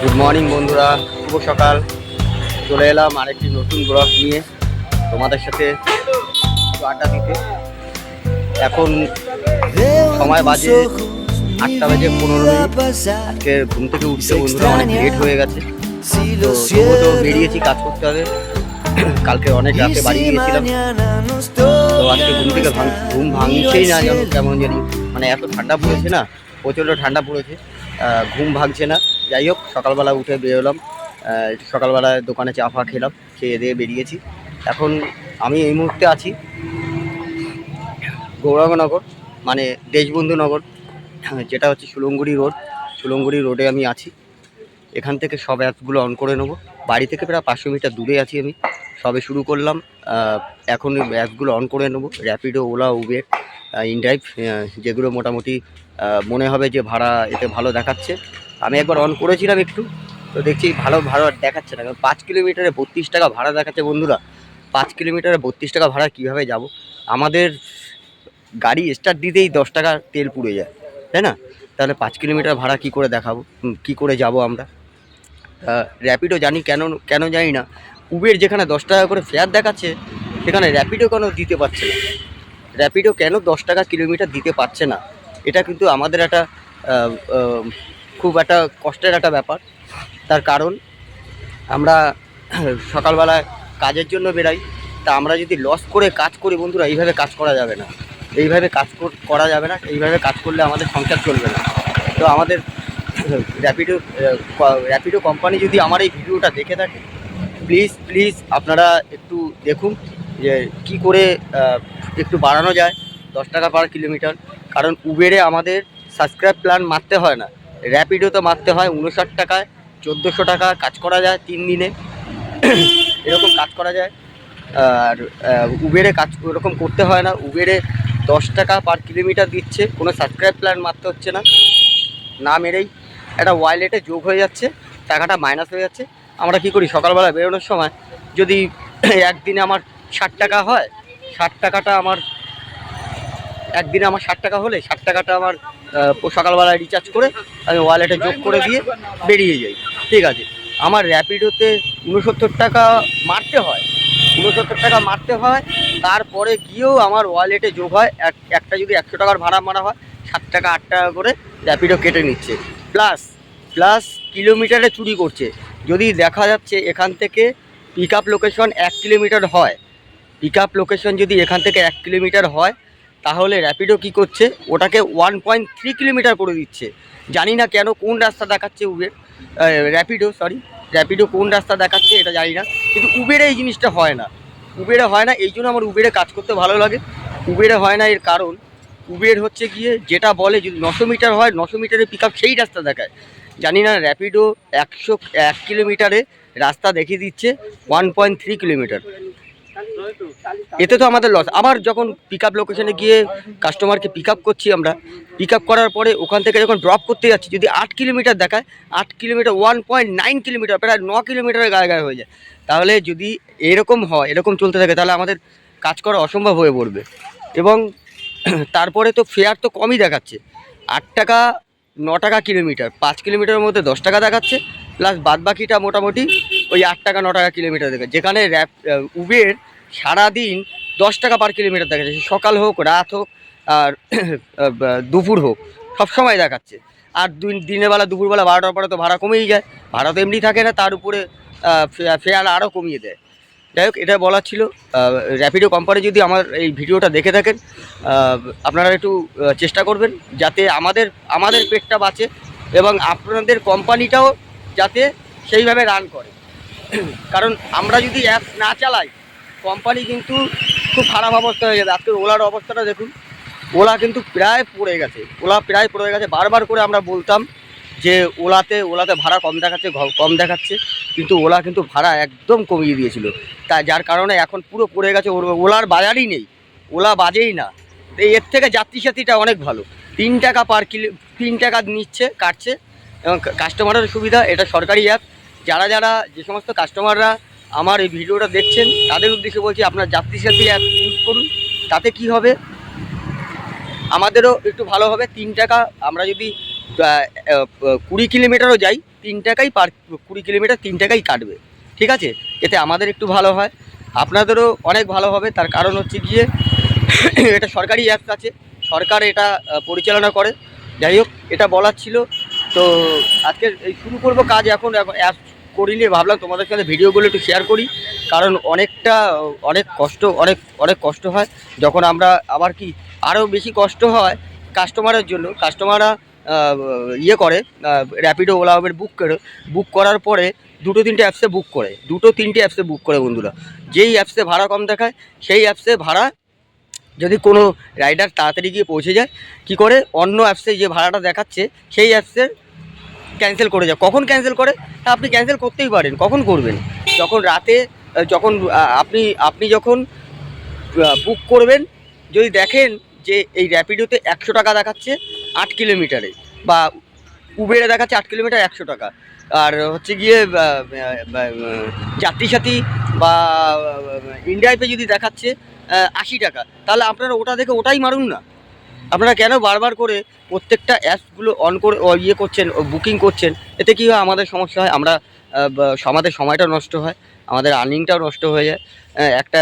Good morning বন্ধুরা, শুভ সকাল। চলে এলাম আরেকটি নতুন ব্লগ নিয়ে তোমাদের সাথে একটু আড্ডা দিতে। এখন সময় বাজে 8:15। আজকে ঘুম থেকে উঠতে বন্ধুরা অনেক লেট হয়ে গেছে, তো তবুও তো বেরিয়েছি, কাজ করতে হবে। কালকে অনেক রাতে বাড়ি গিয়েছিলাম, তো আজকে ঘুম ভাঙছেই না, যেন কেমন জানি, মানে এত ঠান্ডা পড়েছে না, প্রচণ্ড ঠান্ডা পড়েছে, ঘুম ভাঙছে না। যাই হোক, সকালবেলা উঠে বেরোলাম, সকালবেলায় দোকানে চা ফা খেলাম, খেয়ে দিয়ে বেরিয়েছি। এখন আমি এই মুহূর্তে আছি গৌরাঙ্গনগর, মানে দেশবন্ধু নগর, যেটা হচ্ছে সুলঙ্গুড়ি রোডে আমি আছি। এখান থেকে সব অ্যাপসগুলো অন করে নেবো। বাড়ি থেকে প্রায় 500 মিটার দূরে আছি আমি, সবে শুরু করলাম। এখন অ্যাপসগুলো অন করে নেবো, র্যাপিডো, ওলা, উবের, ইনড্রাইভ, যেগুলো মোটামুটি মনে হবে যে ভাড়া এতে ভালো দেখাচ্ছে। আমি একবার অন করেছিলাম একটু, তো দেখছি ভালো ভাড়া দেখাচ্ছে না, কারণ 5 কিলোমিটারে 32 টাকা ভাড়া দেখাচ্ছে বন্ধুরা। 5 কিলোমিটারে 32 টাকা ভাড়া কীভাবে যাব? আমাদের গাড়ি স্টার্ট দিতেই 10 টাকা তেল পুড়ে যায়, তাই না? তাহলে 5 কিলোমিটার ভাড়া কী করে দেখাবো, কী করে যাব আমরা? র্যাপিডো জানি কেন জানি না, উবের যেখানে 10 টাকা করে ফেয়ার দেখাচ্ছে, সেখানে র্যাপিডো কেন দিতে পারছে না? র্যাপিডো কেন 10 টাকা কিলোমিটার দিতে পারছে না? এটা কিন্তু আমাদের একটা খুব একটা কষ্টের একটা ব্যাপার। তার কারণ আমরা সকালবেলায় কাজের জন্য বেরাই, তা আমরা যদি লস করে কাজ করি বন্ধুরা, এইভাবে কাজ করা যাবে না, এইভাবে করা যাবে না, এইভাবে কাজ করলে আমাদের সংসার চলবে না। তো আমাদের র্যাপিডো কোম্পানি যদি আমার এই ভিডিওটা দেখে থাকে, প্লিজ আপনারা একটু দেখুন যে কী করে একটু বাড়ানো যায় 10 টাকা পার কিলোমিটার। কারণ উবেরে আমাদের সাবস্ক্রাইব প্ল্যান মারতে হয় না, র্যাপিডোতে মারতে হয় 59 টাকায় 1400 টাকা কাজ করা যায় 3 দিনে, এরকম কাজ করা যায়। আর উবেরে কাজ ওরকম করতে হয় না, উবেরে 10 টাকা পার কিলোমিটার দিচ্ছে, কোনো সাবস্ক্রাইব প্ল্যান মারতে হচ্ছে না, না মেরেই একটা ওয়ালেটে যোগ হয়ে যাচ্ছে, টাকাটা মাইনাস হয়ে যাচ্ছে। আমরা কি করি, সকালবেলা বেরোনোর সময় যদি একদিনে আমার 60 টাকা হয়, 60 টাকাটা আমার একদিনে আমার 60 টাকা হলে 60 টাকাটা আমার সকালবেলায় রিচার্জ করে আমি ওয়ালেটে যোগ করে দিয়ে বেরিয়ে যাই, ঠিক আছে। আমার র্যাপিডোতে 69 টাকা মারতে হয়, 69 টাকা মারতে হয়, তারপরে গিয়েও আমার ওয়ালেটে যোগ হয়। একটা যদি 100 টাকার ভাড়া মারা হয়, 7 টাকা 8 টাকা করে র্যাপিডো কেটে নিচ্ছে, প্লাস কিলোমিটারে চুরি করছে। যদি দেখা যাচ্ছে এখান থেকে পিক আপ লোকেশন 1 কিলোমিটার হয়, পিক আপ লোকেশন যদি এখান থেকে 1 কিলোমিটার হয়, তাহলে র্যাপিডো কী করছে, ওটাকে 1.3 কিলোমিটার করে দিচ্ছে। জানি না কেন, কোন রাস্তা দেখাচ্ছে র্যাপিডো কোন রাস্তা দেখাচ্ছে এটা জানি না, কিন্তু উবেরে এই জিনিসটা হয় না, এই জন্য আমার উবেরে কাজ করতে ভালো লাগে। উবেরে হয় না, এর কারণ উবের হচ্ছে গিয়ে যেটা বলে, যদি 900 মিটার হয় 900 মিটারে পিক আপ সেই রাস্তা দেখায়। জানি না, র্যাপিডো 1 কিলোমিটারে রাস্তা দেখিয়ে দিচ্ছে 1.3 কিলোমিটার। এতে তো আমাদের লস। আবার যখন পিক আপ লোকেশনে গিয়ে কাস্টমারকে পিক আপ করছি, আমরা পিক আপ করার পরে ওখান থেকে যখন ড্রপ করতে যাচ্ছি, যদি 8 কিলোমিটার দেখায়, 8 কিলোমিটার 1.9 কিলোমিটার, প্রায় 9 কিলোমিটারের গায়ে হয়ে যায়। তাহলে যদি এরকম হয়, এরকম চলতে থাকে, তাহলে আমাদের কাজ করা অসম্ভব হয়ে পড়বে। এবং তারপরে তো ফেয়ার তো কমই দেখাচ্ছে, 8 টাকা 9 টাকা কিলোমিটার, 5 কিলোমিটারের মধ্যে 10 টাকা দেখাচ্ছে, প্লাস বাদবাকিটা মোটামুটি ওই 8 টাকা 9 টাকা কিলোমিটার দেখাচ্ছে। যেখানে উবের সারাদিন 10 টাকা পার কিলোমিটার দেখাচ্ছে, সকাল হোক, রাত হোক, আর দুপুর হোক, সব সময় দেখাচ্ছে। আর দিনের বেলা, দুপুরবেলা 12টার পরে তো ভাড়া কমেই যায়, ভাড়া তো এমনি থাকে না, তার উপরে ফেয়ার আরও কমিয়ে দেয়। যাই হোক, এটা বলার ছিল। র্যাপিডো কোম্পানি যদি আমার এই ভিডিওটা দেখে থাকেন, আপনারা একটু চেষ্টা করবেন যাতে আমাদের পেটটা বাঁচে, এবং আপনাদের কোম্পানিটাও যাতে সেইভাবে রান করে। কারণ আমরা যদি অ্যাপ না চালাই, কোম্পানি কিন্তু খুব খারাপ অবস্থা হয়ে যাবে। আজকে ওলার অবস্থাটা দেখুন, ওলা কিন্তু প্রায় পড়ে গেছে। বারবার করে আমরা বলতাম যে ওলাতে ভাড়া কম দেখাচ্ছে, কিন্তু ওলা কিন্তু ভাড়া একদম কমিয়ে দিয়েছিল, যার কারণে এখন পুরো পড়ে গেছে। ওলার বাজারই নেই, ওলা বাজেই না। এর থেকে যাত্রী সাথীটা অনেক ভালো, 3 টাকা পার কিলো, 3 টাকা কাটছে, এবং কাস্টমারের সুবিধা। এটা সরকারি অ্যাপ। যে সমস্ত কাস্টমাররা আমার এই ভিডিওটা দেখছেন, তাদের উদ্দেশ্যে বলছি, আপনার যাত্রী সাথী অ্যাপ ইউজ করুন। তাতে কি হবে, আমাদেরও একটু ভালো হবে। 3 টাকা, আমরা যদি 20 কিলোমিটারও যাই, 3 টাকাই পার 20 কিলোমিটার 3 টাকাই কাটবে, ঠিক আছে? এতে আমাদের একটু ভালো হয়, আপনাদেরও অনেক ভালো হবে। তার কারণ হচ্ছে গিয়ে এটা সরকারি অ্যাপস আছে, সরকার এটা পরিচালনা করে। যাই হোক, এটা বলার ছিল। তো আজকে এই শুরু করব কাজ। এখন অ্যাপস করিনি, ভাবলাম তোমাদের সাথে ভিডিওগুলো একটু শেয়ার করি, কারণ অনেক কষ্ট হয় যখন আমরা আবার কি আরও বেশি কষ্ট হয় কাস্টমারের জন্য। কাস্টমাররা ইয়ে করে, র্যাপিডো, ওলা, উবের বুক করার পরে 2-3টে অ্যাপসে বুক করে, 2-3টে অ্যাপসে বুক করে বন্ধুরা। যেই অ্যাপসে ভাড়া কম দেখায় সেই অ্যাপসে ভাড়া, যদি কোনো রাইডার তাড়াতাড়ি গিয়ে পৌঁছে যায়, কি করে অন্য অ্যাপসে যে ভাড়াটা দেখাচ্ছে সেই অ্যাপসের ক্যান্সেল করে যায়। কখন ক্যান্সেল করে? তা আপনি ক্যান্সেল করতেই পারেন, কখন করবেন? যখন রাতে, যখন আপনি যখন বুক করবেন, যদি দেখেন যে এই র্যাপিডোতে 100 টাকা দেখাচ্ছে 8 কিলোমিটারে, বা উবেরে দেখাচ্ছে 8 কিলোমিটার 100 টাকা, আর হচ্ছে গিয়ে যাত্রী সাথী বা ইন্ডিয়া পে যদি দেখাচ্ছে 80 টাকা, তাহলে আপনারা ওটা দেখে ওটাই মারুন না। আপনারা কেন বারবার করে প্রত্যেকটা অ্যাপসগুলো অন করে ইয়ে করছেন, বুকিং করছেন? এতে কী হয়, আমাদের সমস্যা হয়, আমরা আমাদের সময়টা নষ্ট হয়, আমাদের আর্নিংটাও নষ্ট হয়ে যায়। একটা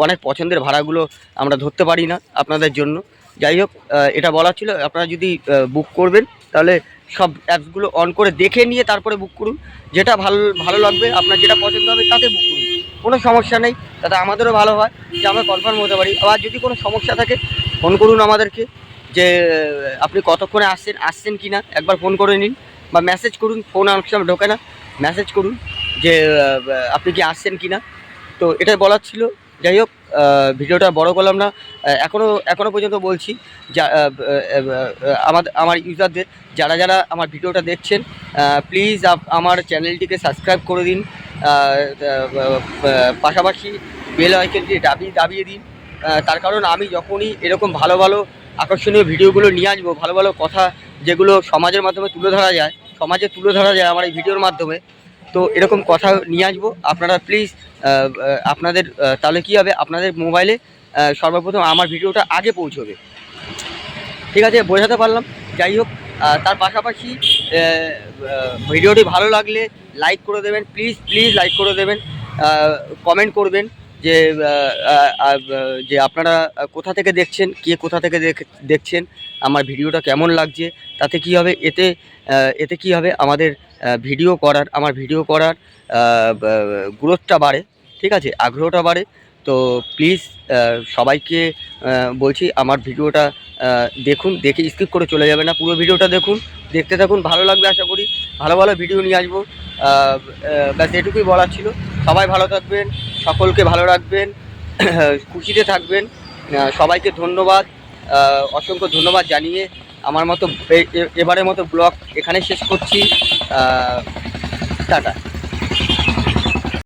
অনেক পছন্দের ভাড়াগুলো আমরা ধরতে পারি না আপনাদের জন্য। যাই হোক, এটা বলার ছিল। আপনারা যদি বুক করবেন তাহলে সব অ্যাপসগুলো অন করে দেখে নিয়ে তারপরে বুক করুন। যেটা ভালো লাগবে, আপনার যেটা পছন্দ হবে তাতে বুক করুন, কোনো সমস্যা নেই। তাতে আমাদেরও ভালো হয় যে আমরা কনফার্ম হতে পারি। আবার যদি কোনো সমস্যা থাকে ফোন করুন আমাদেরকে, যে আপনি কতক্ষণে আসছেন কি না একবার ফোন করে নিন, বা মেসেজ করুন। ফোন অনেক সময় ঢোকে না, মেসেজ করুন যে আপনি কি আসছেন কি না। তো এটাই বলার ছিল। যাই হোক, ভিডিওটা বড় করলাম না। এখনও পর্যন্ত বলছি, যা আমার ইউজারদের, যারা আমার ভিডিওটা দেখছেন, প্লিজ আমার চ্যানেলটিকে সাবস্ক্রাইব করে দিন, পাশাপাশি বেল আইকনটি দাবিয়ে দিন। তার কারণ আমি যখনই এরকম ভালো আকর্ষণীয় ভিডিওগুলো নিয়ে আসবো, ভালো কথা যেগুলো সমাজের মাধ্যমে সমাজে তুলে ধরা যায় আমার এই ভিডিওর মাধ্যমে, তো এরকম কথা নিয়ে আসবো। আপনারা প্লিজ, আপনাদের তাহলে কী হবে, আপনাদের মোবাইলে সর্বপ্রথম আমার ভিডিওটা আগে পৌঁছবে, ঠিক আছে? বোঝাতে পারলাম? যাই হোক, তার পাশাপাশি ভিডিওটি ভালো লাগলে লাইক করে দেবেন, প্লিজ লাইক করে দেবেন, কমেন্ট করবেন যে আপনারা কোথা থেকে দেখছেন, কে কোথা থেকে দেখছেন, আমার ভিডিওটা কেমন লাগছে। তাতে কি হবে, এতে কি হবে, আমার ভিডিও করার গ্রোথটা বাড়ে, ঠিক আছে? আগ্রহটা বাড়ে। তো প্লিজ সবাইকে বলছি, আমার ভিডিওটা দেখুন, দেখে স্কিপ করে চলে যাবে না, পুরো ভিডিওটা দেখুন, দেখতে থাকুন, ভালো লাগবে আশা করি। ভালো ভিডিও নিয়ে আসবো। ব্যাস এটুকুই বলার ছিল। সবাই ভালো থাকবেন, সকলকে ভালো রাখবেন, খুশিতে থাকবেন। সবাইকে ধন্যবাদ, অসংখ্য ধন্যবাদ জানিয়ে আমার মতো এবারের মতো ব্লগ এখানে শেষ করছি। টাটা।